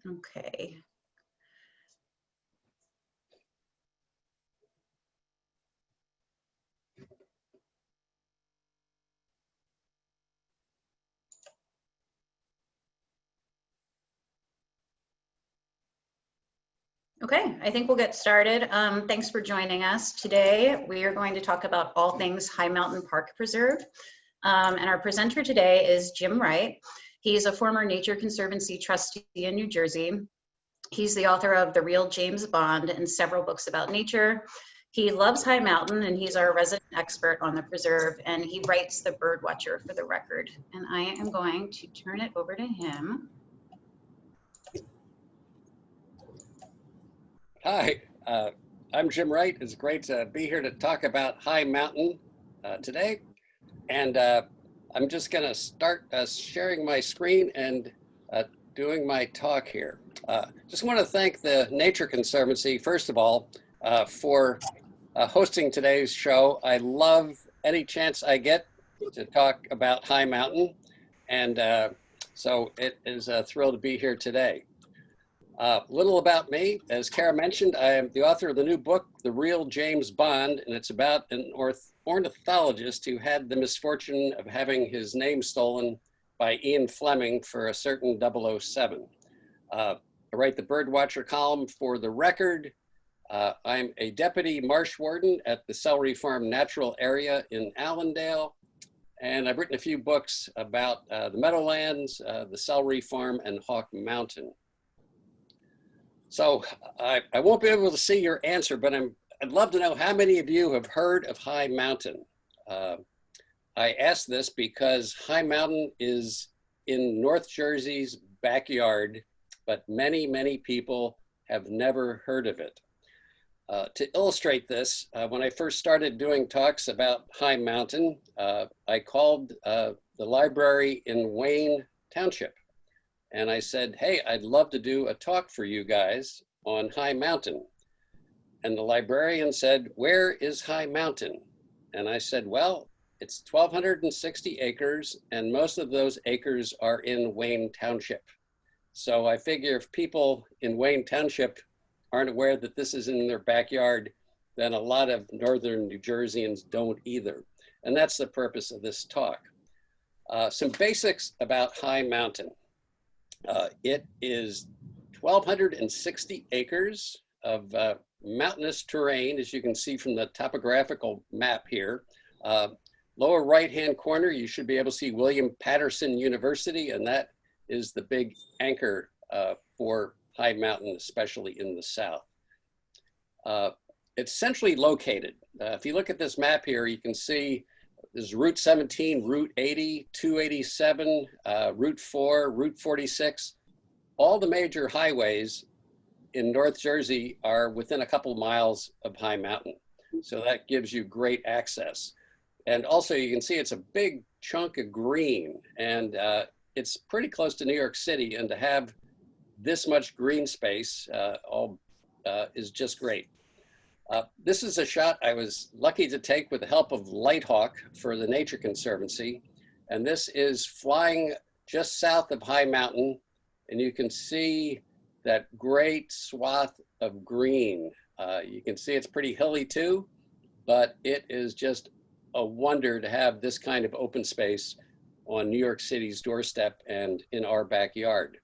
Okay. Okay, I think we'll get started. Thanks for joining us. Today, we are going to talk about all things High Mountain Park Preserve. And our presenter today is Jim Wright. He's a former Nature Conservancy trustee in New Jersey. He's the author of The Real James Bond and several books about nature. He loves High Mountain, and he's our resident expert on the preserve, and he writes the Bird Watcher for the Record. And I am going to turn it over to him. Hi, I'm Jim Wright. It's great to be here to talk about High Mountain today. And I'm just going to start sharing my screen and doing my talk here. Just want to thank the Nature Conservancy, first of all, for hosting today's show. I love any chance I get to talk about High Mountain. And so it is a thrill to be here today. Little about me. As Kara mentioned, I am the author of the new book, The Real James Bond, and it's about an ornithologist who had the misfortune of having his name stolen by Ian Fleming for a certain 007. I write the Birdwatcher column for The Record. I'm a deputy marsh warden at the Celery Farm Natural Area in Allendale, and I've written a few books about the Meadowlands, the Celery Farm, and Hawk Mountain. So I won't be able to see your answer, but I'd love to know how many of you have heard of High Mountain. I ask this because High Mountain is in North Jersey's backyard, but many, many people have never heard of it. To illustrate this, when I first started doing talks about High Mountain, I called the library in Wayne Township. And I said, hey, I'd love to do a talk for you guys on High Mountain. And the librarian said, where is High Mountain? And I said, well, it's 1,260 acres, and most of those acres are in Wayne Township. So I figure if people in Wayne Township aren't aware that this is in their backyard, then a lot of northern New Jerseyans don't either. And that's the purpose of this talk. Some basics about High Mountain. It is 1,260 acres of mountainous terrain, as you can see from the topographical map here. Lower right-hand corner, you should be able to see William Patterson University, and that is the big anchor for High Mountain, especially in the south. It's centrally located. If you look at this map here, you can see there's Route 17, Route 80, 287, Route 4, Route 46. All the major highways in North Jersey are within a couple miles of High Mountain. So that gives you great access. And also you can see it's a big chunk of green, and it's pretty close to New York City, and to have this much green space is just great. This is a shot I was lucky to take with the help of Lighthawk for the Nature Conservancy. And this is flying just south of High Mountain. And you can see that great swath of green. You can see it's pretty hilly too, but it is just a wonder to have this kind of open space on New York City's doorstep and in our backyard.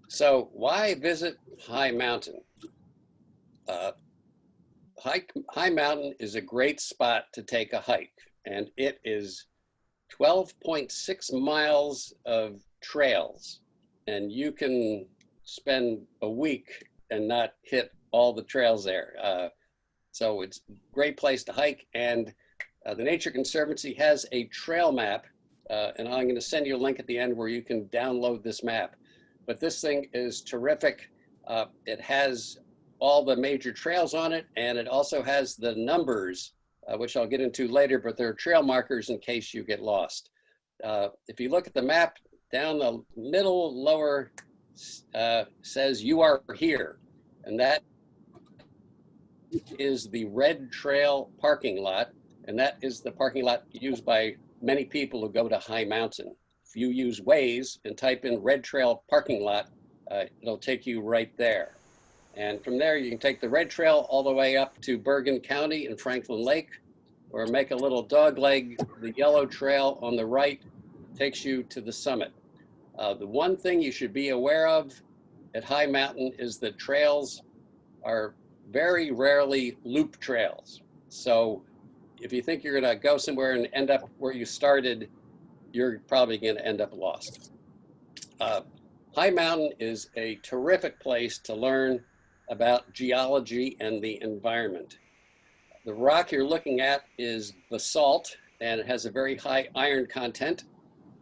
So why visit High Mountain? High Mountain is a great spot to take a hike, and it is 12.6 miles of trails, and you can spend a week and not hit all the trails there. So it's a great place to hike, and the Nature Conservancy has a trail map, and I'm going to send you a link at the end where you can download this map. But this thing is terrific. It has all the major trails on it, and it also has the numbers, which I'll get into later, but there are trail markers in case you get lost. If you look at the map, down the middle lower says you are here, and that is the Red Trail parking lot, and that is the parking lot used by many people who go to High Mountain. if you use Waze and type in Red Trail parking lot, it'll take you right there. And from there, you can take the Red Trail all the way up to Bergen County and Franklin Lake, or make a little dog leg. The yellow trail on the right takes you to the summit. The one thing you should be aware of at High Mountain is that trails are very rarely loop trails. So if you think you're gonna go somewhere and end up where you started, you're probably gonna end up lost. High Mountain is a terrific place to learn about geology and the environment. The rock you're looking at is basalt, and it has a very high iron content.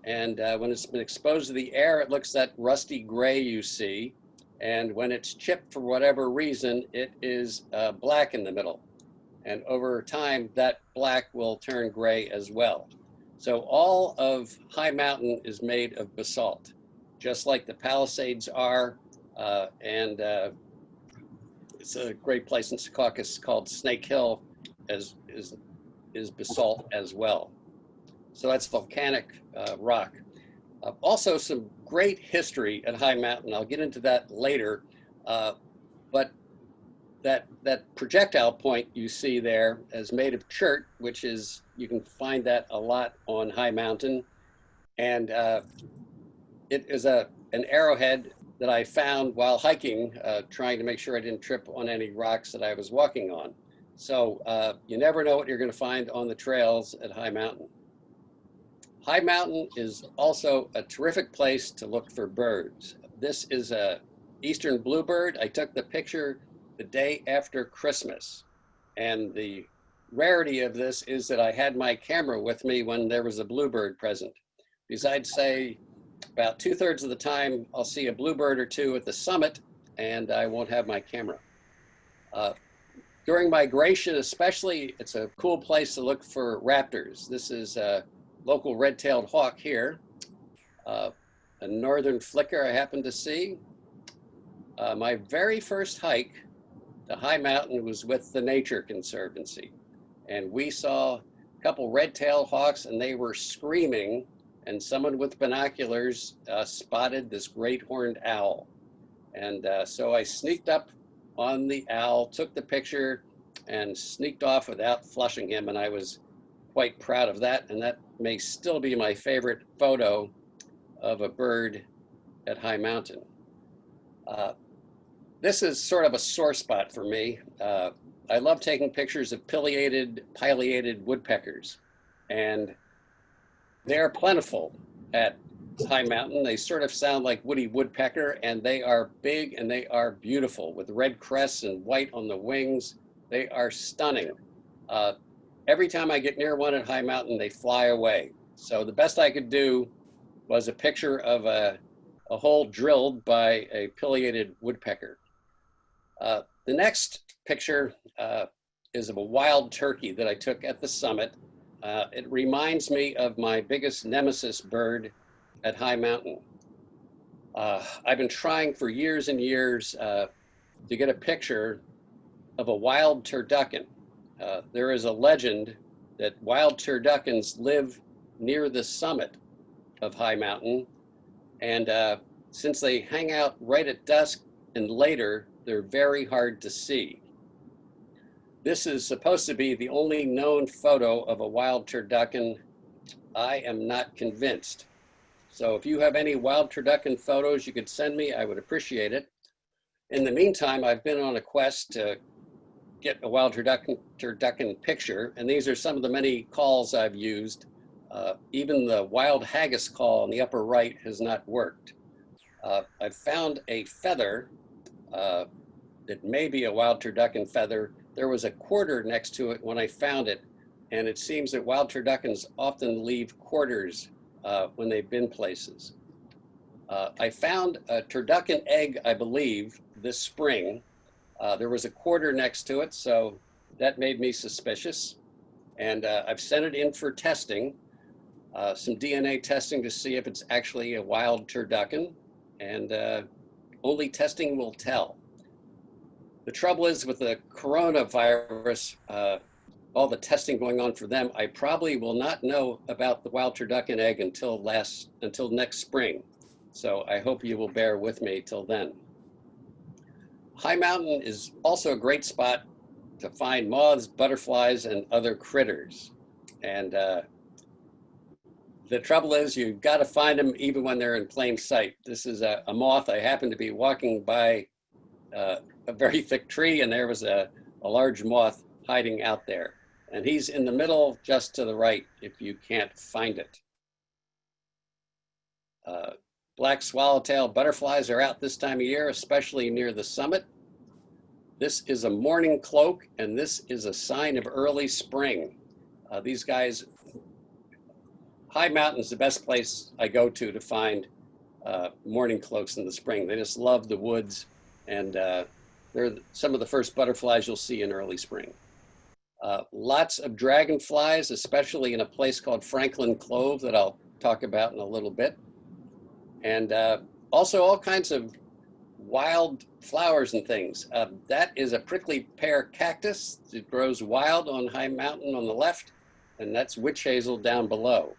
And when it's been exposed to the air, it looks that rusty gray you see. And when it's chipped for whatever reason, it is black in the middle. And over time, that black will turn gray as well. So all of High Mountain is made of basalt, just like the Palisades are. It's a great place in Secaucus called Snake Hill, is basalt as well. So that's volcanic rock. Also some great history at High Mountain. I'll get into that later. But that projectile point you see there is made of chert, which is, you can find that a lot on High Mountain. And it is an arrowhead that I found while hiking, trying to make sure I didn't trip on any rocks that I was walking on. So you never know what you're going to find on the trails at High Mountain. High Mountain is also a terrific place to look for birds. This is a eastern bluebird. I took the picture the day after Christmas. And the rarity of this is that I had my camera with me when there was a bluebird present. Because I'd say about 2/3 of the time I'll see a bluebird or two at the summit and I won't have my camera. During migration especially, it's a cool place to look for raptors. This is a local red-tailed hawk here. A northern flicker I happened to see. My very first hike to High Mountain was with the Nature Conservancy. And we saw a couple red-tailed hawks and they were screaming, and someone with binoculars spotted this great horned owl. And so I sneaked up on the owl, took the picture, and sneaked off without flushing him. And I was quite proud of that. And that may still be my favorite photo of a bird at High Mountain. This is sort of a sore spot for me. I love taking pictures of pileated woodpeckers. And they're plentiful at High Mountain. They sort of sound like Woody Woodpecker, and they are big and they are beautiful with red crests and white on the wings. They are stunning. Every time I get near one at High Mountain, they fly away. So the best I could do was a picture of a hole drilled by a pileated woodpecker. The next picture is of a wild turkey that I took at the summit. It reminds me of my biggest nemesis bird at High Mountain. I've been trying for years and years to get a picture of a wild turducken. There is a legend that wild turduckens live near the summit of High Mountain. And since they hang out right at dusk and later, they're very hard to see. This is supposed to be the only known photo of a wild turducken. I am not convinced. So if you have any wild turducken photos you could send me, I would appreciate it. In the meantime, I've been on a quest to get a wild turducken picture, and these are some of the many calls I've used. Even the wild haggis call on the upper right has not worked. I've found a feather that may be a wild turducken feather. There was a quarter next to it when I found it, and it seems that wild turduckens often leave quarters when they've been places. I found a turducken egg, I believe, this spring. There was a quarter next to it, so that made me suspicious. And I've sent it in for testing, some DNA testing to see if it's actually a wild turducken, and only testing will tell. The trouble is with the coronavirus, all the testing going on for them, I probably will not know about the wild turducken egg until next spring. So I hope you will bear with me till then. High Mountain is also a great spot to find moths, butterflies, and other critters. And the trouble is you've got to find them even when they're in plain sight. This is a moth. I happened to be walking by a very thick tree, and there was a large moth hiding out there. And he's in the middle just to the right if you can't find it. Black swallowtail butterflies are out this time of year, especially near the summit. This is a morning cloak, and this is a sign of early spring. These guys, High Mountain is the best place I go to find morning cloaks in the spring. They just love the woods, and they're some of the first butterflies you'll see in early spring. Lots of dragonflies, especially in a place called Franklin Clove that I'll talk about in a little bit. And also all kinds of wild flowers and things. That is a prickly pear cactus. It grows wild on High Mountain on the left, and that's witch hazel down below.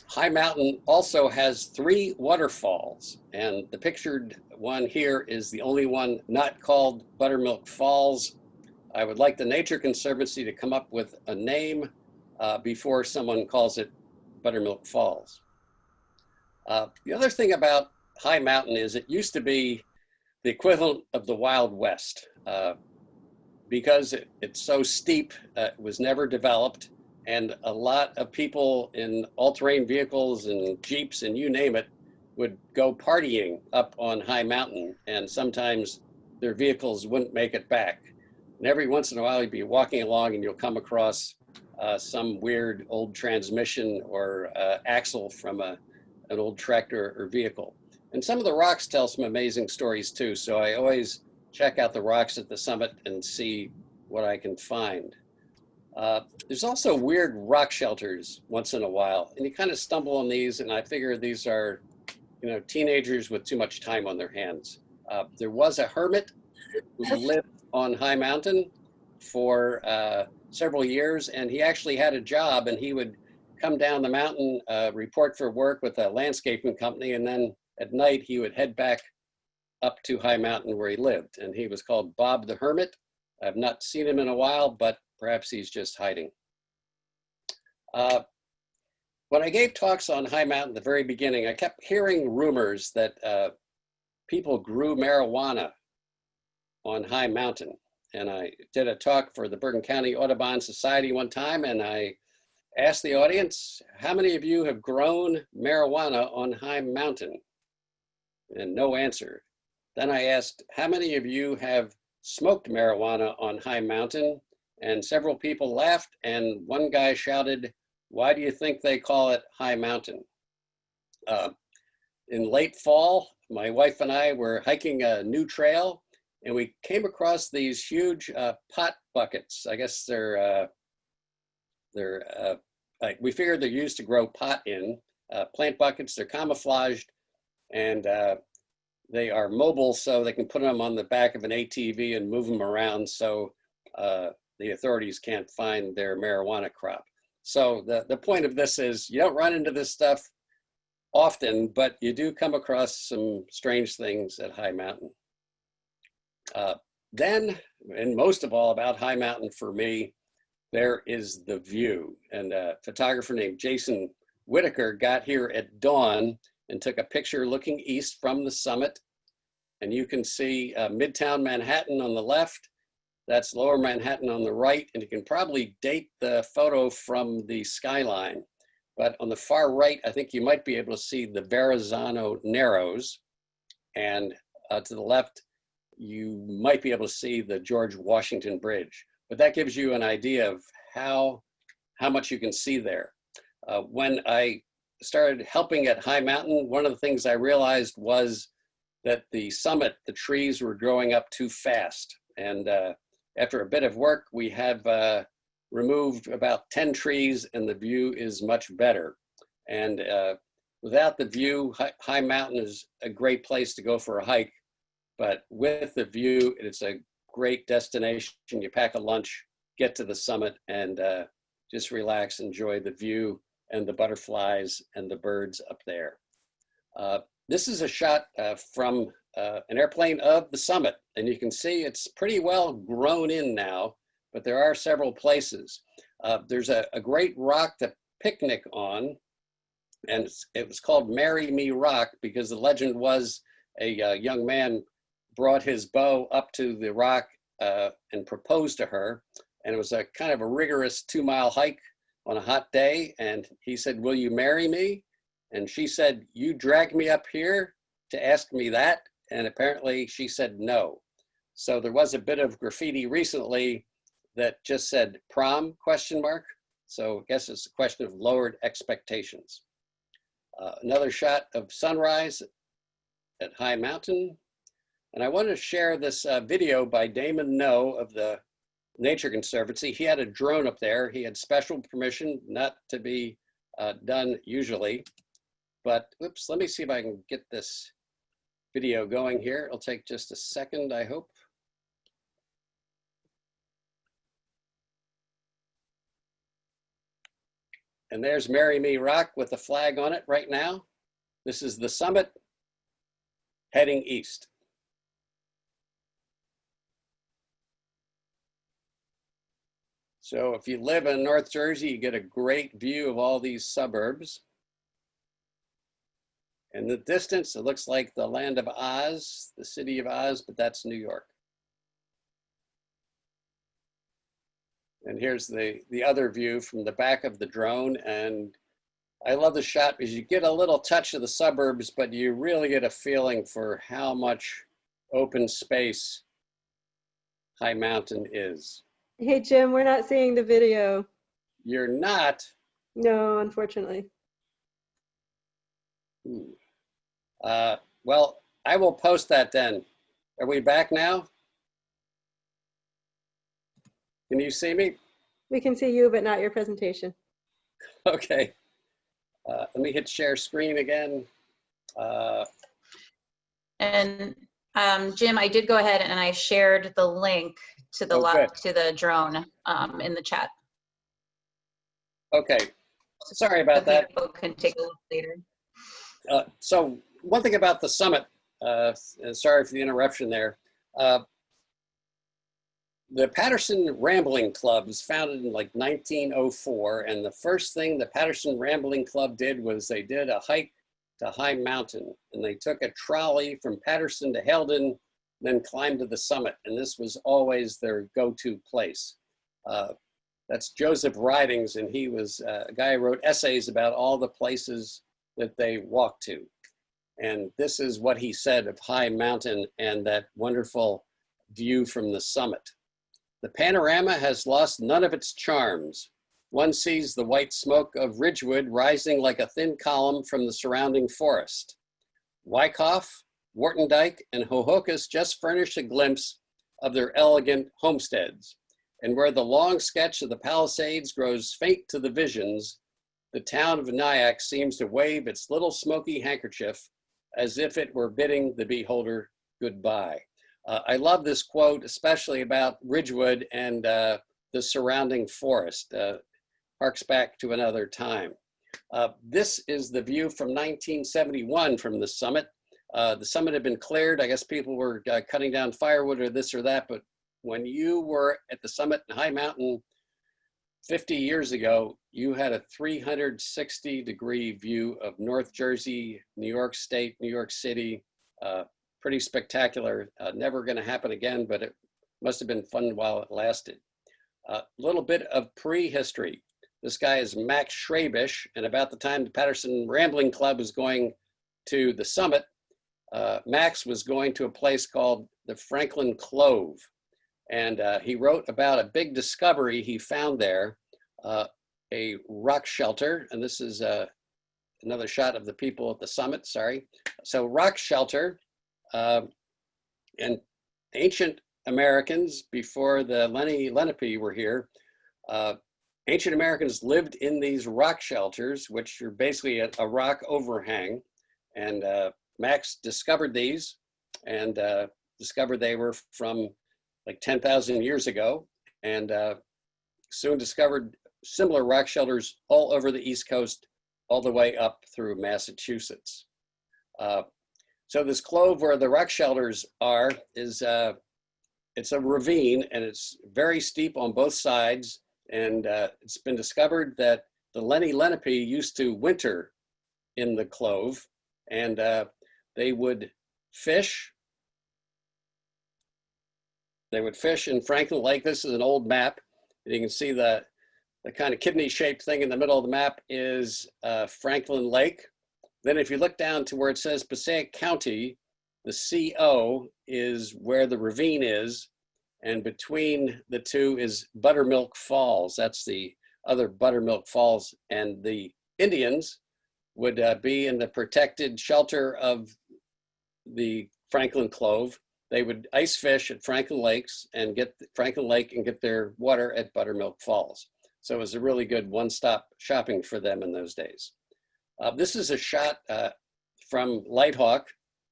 High Mountain also has 3 waterfalls, and the pictured one here is the only one not called Buttermilk Falls. I would like the Nature Conservancy to come up with a name before someone calls it Buttermilk Falls. The other thing about High Mountain is it used to be the equivalent of the Wild West. Because it's so steep, it was never developed, and a lot of people in all-terrain vehicles and Jeeps and you name it would go partying up on High Mountain, and sometimes their vehicles wouldn't make it back. And every once in a while you'd be walking along and you'll come across some weird old transmission or axle from an old tractor or vehicle. And some of the rocks tell some amazing stories too, so I always check out the rocks at the summit and see what I can find. There's also weird rock shelters once in a while, and you kind of stumble on these, and I figure these are, teenagers with too much time on their hands. There was a hermit who lived on High Mountain for several years, and he actually had a job, and he would come down the mountain, report for work with a landscaping company, and then at night he would head back up to High Mountain where he lived, and he was called Bob the Hermit. I've not seen him in a while, but perhaps he's just hiding. When I gave talks on High Mountain at the very beginning, I kept hearing rumors that people grew marijuana on High Mountain. And I did a talk for the Bergen County Audubon Society one time, and I asked the audience, how many of you have grown marijuana on High Mountain? And no answer. Then I asked, how many of you have smoked marijuana on High Mountain? And several people laughed, and one guy shouted, why do you think they call it High Mountain? In late fall, my wife and I were hiking a new trail, and we came across these huge pot buckets. I guess we figured they're used to grow pot in. Plant buckets, they're camouflaged, and they are mobile, so they can put them on the back of an ATV and move them around so the authorities can't find their marijuana crop. So the point of this is you don't run into this stuff often, but you do come across some strange things at High Mountain. Then, and most of all about High Mountain for me, there is the view. And a photographer named Jason Whitaker got here at dawn and took a picture looking east from the summit. And you can see Midtown Manhattan on the left. That's Lower Manhattan on the right. And you can probably date the photo from the skyline. But on the far right, I think you might be able to see the Verrazano Narrows. And to the left, you might be able to see the George Washington Bridge. But that gives you an idea of how much you can see there. When I started helping at High Mountain, one of the things I realized was that the summit, the trees were growing up too fast. And after a bit of work, we have removed about 10 trees, and the view is much better. And without the view, High Mountain is a great place to go for a hike. But with the view, it's a great destination. You pack a lunch, get to the summit and just relax, enjoy the view and the butterflies and the birds up there. This is a shot from an airplane of the summit, and you can see it's pretty well grown in now, but there are several places. There's a great rock to picnic on, and it was called Marry Me Rock because the legend was a young man brought his bow up to the rock and proposed to her, and it was a kind of a rigorous 2-mile hike on a hot day, and he said, "Will you marry me?" And she said, "You dragged me up here to ask me that?" And apparently she said no. So there was a bit of graffiti recently that just said prom ? So I guess it's a question of lowered expectations. Another shot of sunrise at High Mountain. And I wanted to share this video by Damon No of the Nature Conservancy. He had a drone up there. He had special permission not to be done usually. But oops, let me see if I can get this video going here. It'll take just a second, I hope. And there's Marry Me Rock with the flag on it right now. This is the summit heading east. So if you live in North Jersey, you get a great view of all these suburbs. In the distance, it looks like the land of Oz, the city of Oz, but that's New York. And here's the other view from the back of the drone. And I love the shot because you get a little touch of the suburbs, but you really get a feeling for how much open space High Mountain is. Hey, Jim, we're not seeing the video. You're not? No, unfortunately. Well, I will post that then. Are we back now? Can you see me? We can see you, but not your presentation. Okay. Let me hit share screen again. And Jim, I did go ahead and I shared the link to the to the drone in the chat. Okay. Sorry about that. People can take a look later. So one thing about the summit, sorry for the interruption there. The Patterson Rambling Club was founded in like 1904, and the first thing the Patterson Rambling Club did was they did a hike to High Mountain, and they took a trolley from Patterson to Heldon, then climbed to the summit, and this was always their go-to place. That's Joseph Ridings, and he was a guy who wrote essays about all the places that they walked to. And this is what he said of High Mountain and that wonderful view from the summit. The panorama has lost none of its charms. One sees the white smoke of Ridgewood rising like a thin column from the surrounding forest. Wyckoff, Wartendike, and Hohokus just furnish a glimpse of their elegant homesteads. And where the long sketch of the Palisades grows faint to the visions, the town of Nyack seems to wave its little smoky handkerchief as if it were bidding the beholder goodbye. I love this quote, especially about Ridgewood and the surrounding forest. Harks back to another time. This is the view from 1971 from the summit. The summit had been cleared. I guess people were cutting down firewood or this or that, but when you were at the summit in High Mountain 50 years ago, you had a 360-degree view of North Jersey, New York State, New York City. Pretty spectacular. Never going to happen again, but it must have been fun while it lasted. A little bit of prehistory. This guy is Max Schrabish, and about the time the Patterson Rambling Club was going to the summit, Max was going to a place called the Franklin Clove. And he wrote about a big discovery he found there, a rock shelter. And this is another shot of the people at the summit, sorry. So rock shelter, and ancient Americans, before the Lenape were here, ancient Americans lived in these rock shelters, which are basically a rock overhang. And Max discovered these and discovered they were from like 10,000 years ago. And soon discovered similar rock shelters all over the East Coast, all the way up through Massachusetts. So this clove where the rock shelters are is it's a ravine, and it's very steep on both sides. And it's been discovered that the Lenni Lenape used to winter in the clove, and they would fish. They would fish in Franklin Lake. This is an old map. You can see the kind of kidney-shaped thing in the middle of the map is Franklin Lake. Then if you look down to where it says Passaic County, the CO is where the ravine is, and between the two is Buttermilk Falls. That's the other Buttermilk Falls, and the Indians would be in the protected shelter of the Franklin Clove. They would ice fish at Franklin Lakes and get Franklin Lake and get their water at Buttermilk Falls. So it was a really good one-stop shopping for them in those days. This is a shot from Lighthawk,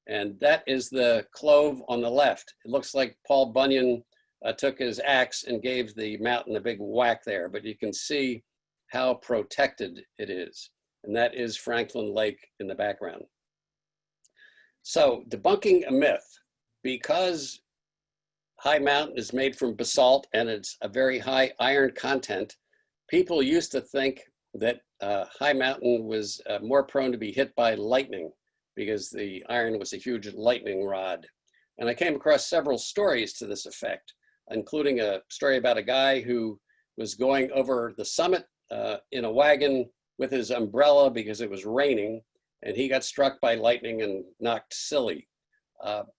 and that is the clove on the left. It looks like Paul Bunyan took his axe and gave the mountain a big whack there, but you can see how protected it is. And that is Franklin Lake in the background. So debunking a myth. Because High Mountain is made from basalt and it's a very high iron content, people used to think that High Mountain was more prone to be hit by lightning because the iron was a huge lightning rod. And I came across several stories to this effect, including a story about a guy who was going over the summit in a wagon with his umbrella because it was raining, and he got struck by lightning and knocked silly.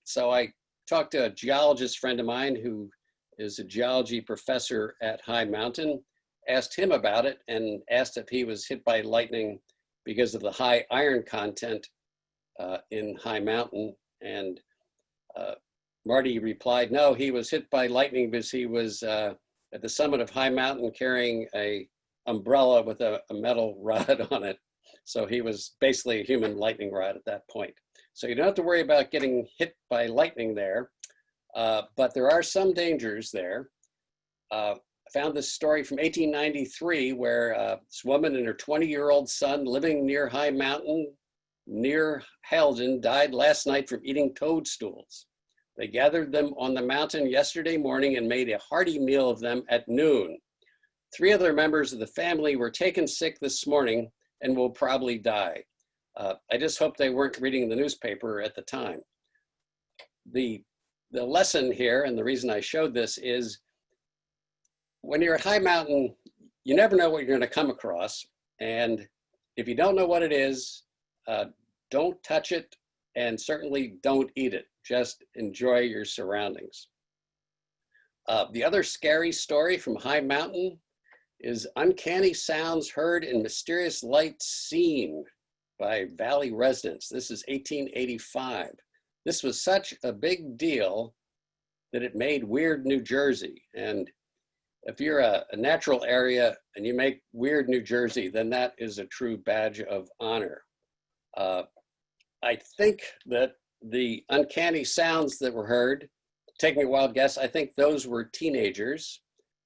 So I talked to a geologist friend of mine who is a geology professor at High Mountain, asked him about it, and asked if he was hit by lightning because of the high iron content in High Mountain. And Marty replied, no, he was hit by lightning because he was at the summit of High Mountain carrying a umbrella with a metal rod on it. So he was basically a human lightning rod at that point. So you don't have to worry about getting hit by lightning there, but there are some dangers there. I found this story from 1893 where this woman and her 20-year-old son living near High Mountain, near Halden, died last night from eating toadstools. They gathered them on the mountain yesterday morning and made a hearty meal of them at noon. 3 other members of the family were taken sick this morning and will probably die. I just hope they weren't reading the newspaper at the time. The lesson here, and the reason I showed this, is when you're at High Mountain, you never know what you're going to come across. And if you don't know what it is, don't touch it, and certainly don't eat it. Just enjoy your surroundings. The other scary story from High Mountain is uncanny sounds heard and mysterious lights seen by Valley residents. This is 1885. This was such a big deal that it made Weird New Jersey. And if you're a natural area and you make Weird New Jersey, then that is a true badge of honor. I think that the uncanny sounds that were heard, taking a wild guess, I think those were teenagers.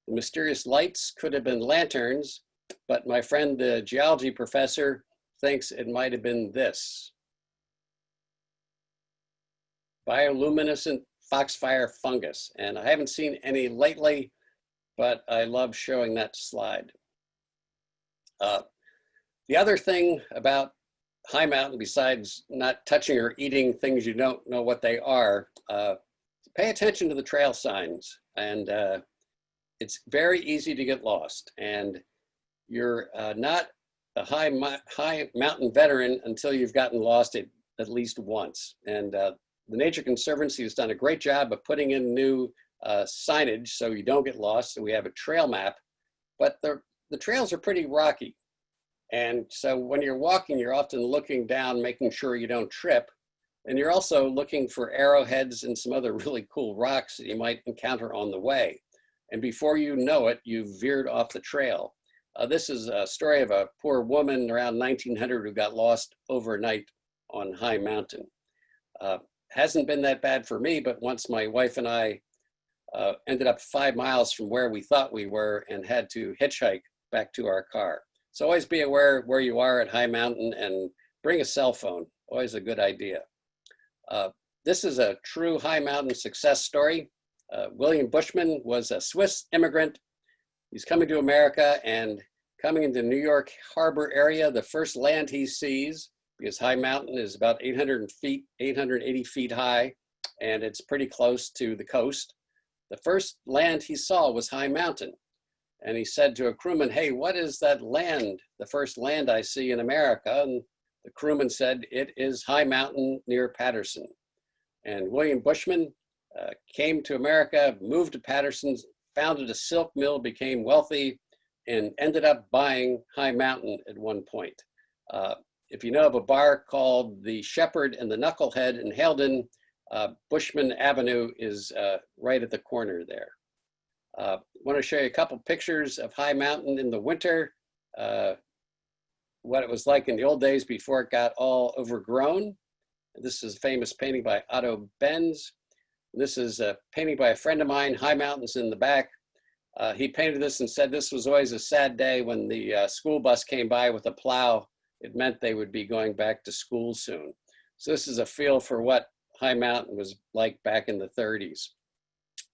The mysterious lights could have been lanterns, but my friend, the geology professor, thinks it might have been this. Bioluminescent Foxfire Fungus. And I haven't seen any lately, but I love showing that slide. The other thing about High Mountain, besides not touching or eating things you don't know what they are, pay attention to the trail signs. And it's very easy to get lost. And you're not a high mountain veteran until you've gotten lost at least once. And the Nature Conservancy has done a great job of putting in new signage so you don't get lost. So we have a trail map, but the trails are pretty rocky. And so when you're walking, you're often looking down, making sure you don't trip. And you're also looking for arrowheads and some other really cool rocks that you might encounter on the way. And before you know it, you've veered off the trail. This is a story of a poor woman around 1900 who got lost overnight on High Mountain. Hasn't been that bad for me, but once my wife and I ended up 5 miles from where we thought we were and had to hitchhike back to our car. So always be aware where you are at high mountain and bring a cell phone, always a good idea. This is a true high mountain success story. William Bushman was a Swiss immigrant. He's coming to America and coming into New York Harbor area, the first land he sees, because high mountain is about 880 feet high, and it's pretty close to the coast. The first land he saw was high mountain. And he said to a crewman, "Hey, what is that land, the first land I see in America?" And the crewman said, "It is high mountain near Patterson." And William Bushman came to America, moved to Patterson, founded a silk mill, became wealthy, and ended up buying High Mountain at one point. If you know of a bar called the Shepherd and the Knucklehead in Haledon, Bushman Avenue is right at the corner there. I want to show you a couple pictures of High Mountain in the winter, what it was like in the old days before it got all overgrown. This is a famous painting by Otto Benz. This is a painting by a friend of mine, High Mountains in the back. He painted this and said this was always a sad day when the school bus came by with a plow. It meant they would be going back to school soon. So this is a feel for what High Mountain was like back in the 30s.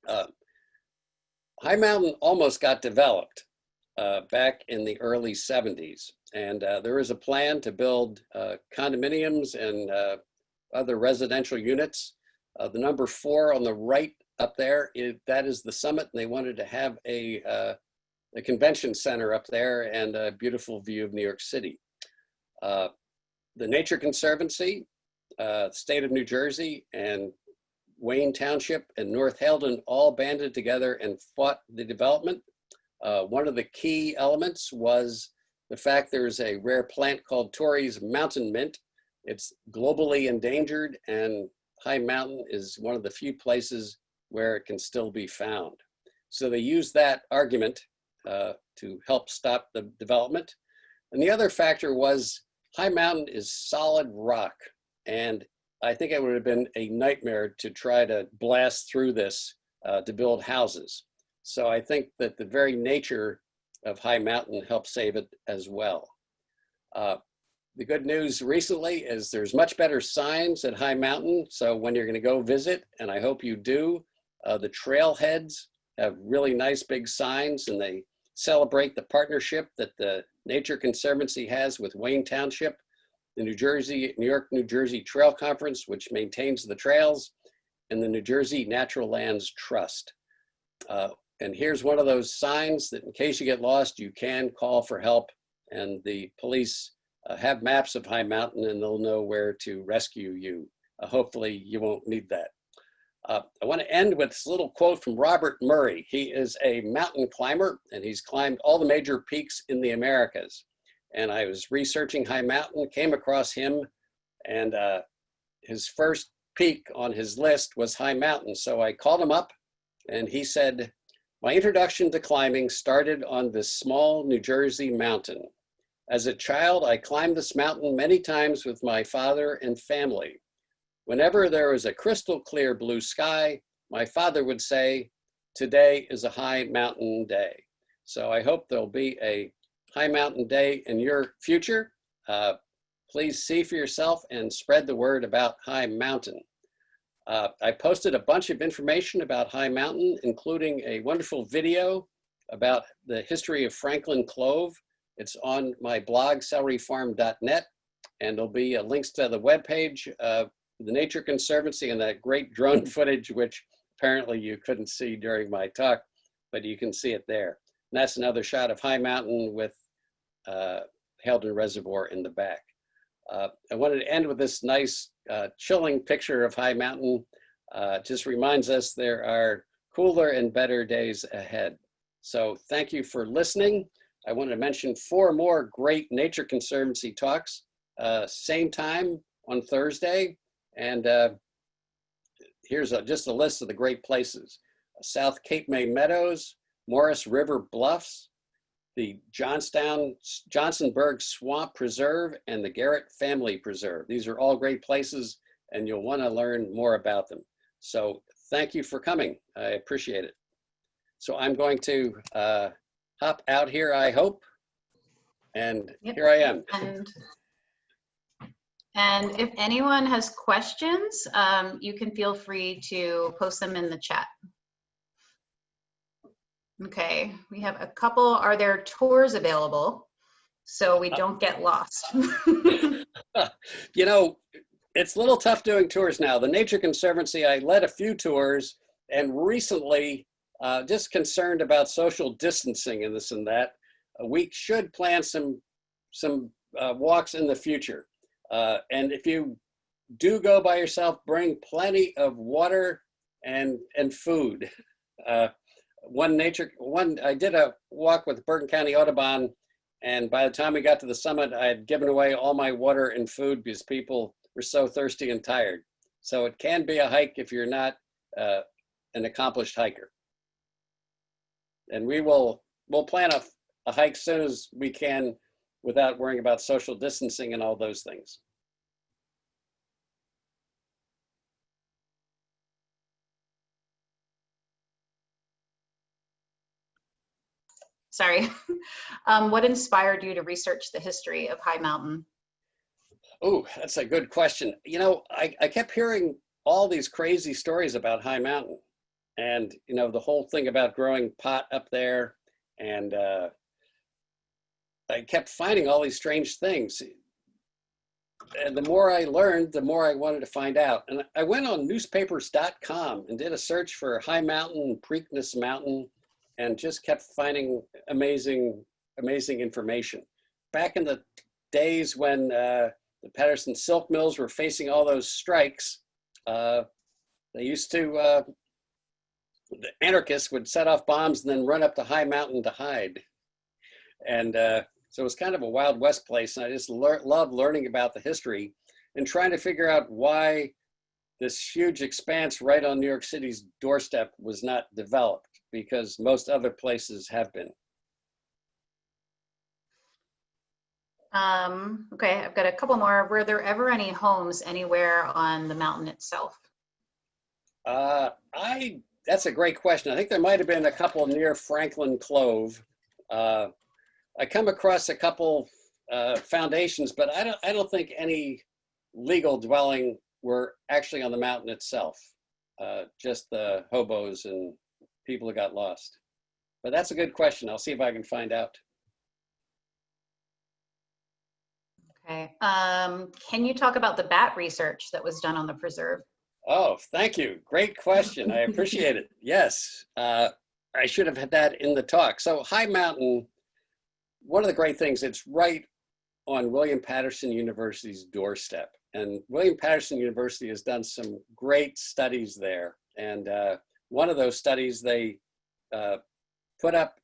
High Mountain almost got developed back in the early 70s. And there was a plan to build condominiums and other residential units. The number 4 on the right up there, that is the summit. And they wanted to have a convention center up there and a beautiful view of New York City. The Nature Conservancy, state of New Jersey, and Wayne Township and North Haledon all banded together and fought the development. One of the key elements was the fact there's a rare plant called Torrey's mountain mint. It's globally endangered, and High Mountain is one of the few places where it can still be found. So they used that argument to help stop the development. And the other factor was High Mountain is solid rock. And I think it would have been a nightmare to try to blast through this to build houses. So I think that the very nature of High Mountain helped save it as well. The good news recently is there's much better signs at High Mountain. So when you're going to go visit, and I hope you do, the trailheads have really nice big signs, and they celebrate the partnership that the Nature Conservancy has with Wayne Township, the New York-New Jersey Trail Conference, which maintains the trails, and the New Jersey Natural Lands Trust. And here's one of those signs that in case you get lost, you can call for help, and the police have maps of High Mountain and they'll know where to rescue you. Hopefully you won't need that. I want to end with this little quote from Robert Murray. He is a mountain climber and he's climbed all the major peaks in the Americas. And I was researching High Mountain, came across him, and his first peak on his list was High Mountain. So I called him up and he said, "My introduction to climbing started on this small New Jersey mountain. As a child, I climbed this mountain many times with my father and family. Whenever there was a crystal clear blue sky, my father would say, 'Today is a High Mountain day.'" So I hope there'll be a High Mountain day in your future. Please see for yourself and spread the word about High Mountain. I posted a bunch of information about High Mountain, including a wonderful video about the history of Franklin Clove. It's on my blog, celeryfarm.net, and there'll be links to the webpage of the Nature Conservancy and that great drone footage, which apparently you couldn't see during my talk, but you can see it there. And that's another shot of High Mountain with Haledon Reservoir in the back. I wanted to end with this nice chilling picture of High Mountain. Just reminds us there are cooler and better days ahead. So thank you for listening. I wanted to mention 4 more great Nature Conservancy talks, same time on Thursday. And here's just a list of the great places: South Cape May Meadows, Morris River Bluffs, the Johnsonburg Swamp Preserve, and the Garrett Family Preserve. These are all great places, and you'll want to learn more about them. So thank you for coming. I appreciate it. So I'm going to hop out here, I hope. And Yep. here I am. And if anyone has questions, you can feel free to post them in the chat. Okay, we have a couple. Are there tours available so we don't get lost? You know, it's a little tough doing tours now. The Nature Conservancy, I led a few tours, and recently, just concerned about social distancing and this and that, we should plan some walks in the future. And if you do go by yourself, bring plenty of water and food. I did a walk with Bergen County Audubon, and by the time we got to the summit, I had given away all my water and food because people were so thirsty and tired. So it can be a hike if you're not an accomplished hiker. And we'll plan a hike as soon as we can without worrying about social distancing and all those things. Sorry. What inspired you to research the history of High Mountain? Oh, that's a good question. You know, I kept hearing all these crazy stories about High Mountain, and you know, the whole thing about growing pot up there, and I kept finding all these strange things. And the more I learned, the more I wanted to find out. And I went on newspapers.com and did a search for High Mountain, Preakness Mountain, and just kept finding amazing information. Back in the days when the Patterson silk mills were facing all those strikes, they used to, the anarchists would set off bombs and then run up to High Mountain to hide. And so it was kind of a Wild West place. And I just loved learning about the history and trying to figure out why this huge expanse right on New York City's doorstep was not developed, because most other places have been. Okay, I've got a couple more. Were there ever any homes anywhere on the mountain itself? That's a great question. I think there might have been a couple near Franklin Clove. I come across a couple foundations, but I don't think any legal dwelling were actually on the mountain itself. Just the hobos and people who got lost. But that's a good question. I'll see if I can find out. Okay. Can you talk about the bat research that was done on the preserve? Oh, thank you. Great question. I appreciate it. Yes, I should have had that in the talk. So High Mountain, one of the great things, it's right on William Patterson University's doorstep. And William Patterson University has done some great studies there. And one of those studies, they put up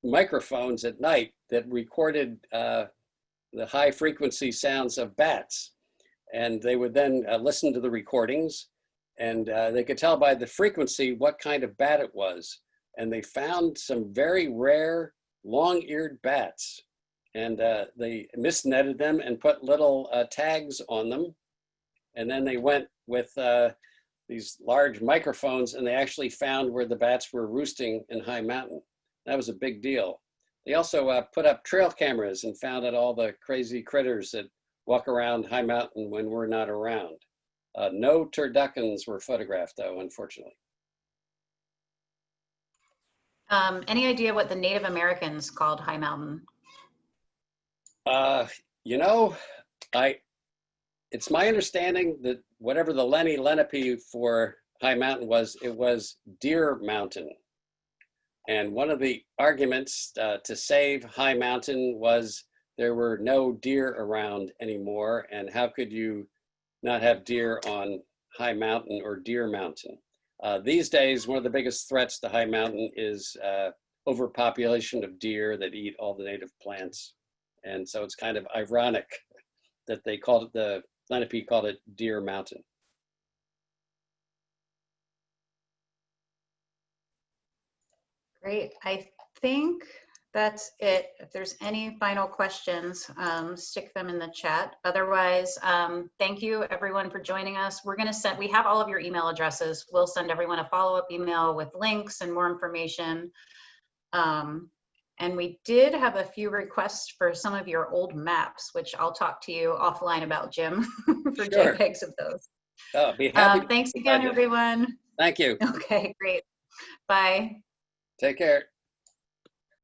microphones at night that recorded the high frequency sounds of bats. And they would then listen to the recordings, and they could tell by the frequency what kind of bat it was. And they found some very rare long-eared bats. And they misnetted them and put little tags on them. And then they went with these large microphones, and they actually found where the bats were roosting in High Mountain. That was a big deal. They also put up trail cameras and found out all the crazy critters that walk around High Mountain when we're not around. No turduckens were photographed, though, unfortunately. Any idea what the Native Americans called High Mountain? You know, it's my understanding that whatever the Lenni Lenape for High Mountain was, it was Deer Mountain. And one of the arguments to save High Mountain was there were no deer around anymore, and how could you not have deer on High Mountain or Deer Mountain? These days, one of the biggest threats to High Mountain is overpopulation of deer that eat all the native plants. And so it's kind of ironic that they called it, the Lenape called it Deer Mountain. Great. I think That's it. If there's any final questions, stick them in the chat. Otherwise, thank you everyone for joining us. We're gonna send, we have all of your email addresses. We'll send everyone a follow-up email with links and more information. And we did have a few requests for some of your old maps, which I'll talk to you offline about, Jim, for Sure. JPEGs of those. Oh, be happy. Thanks again, everyone. Thank you. Okay, great. Bye. Take care.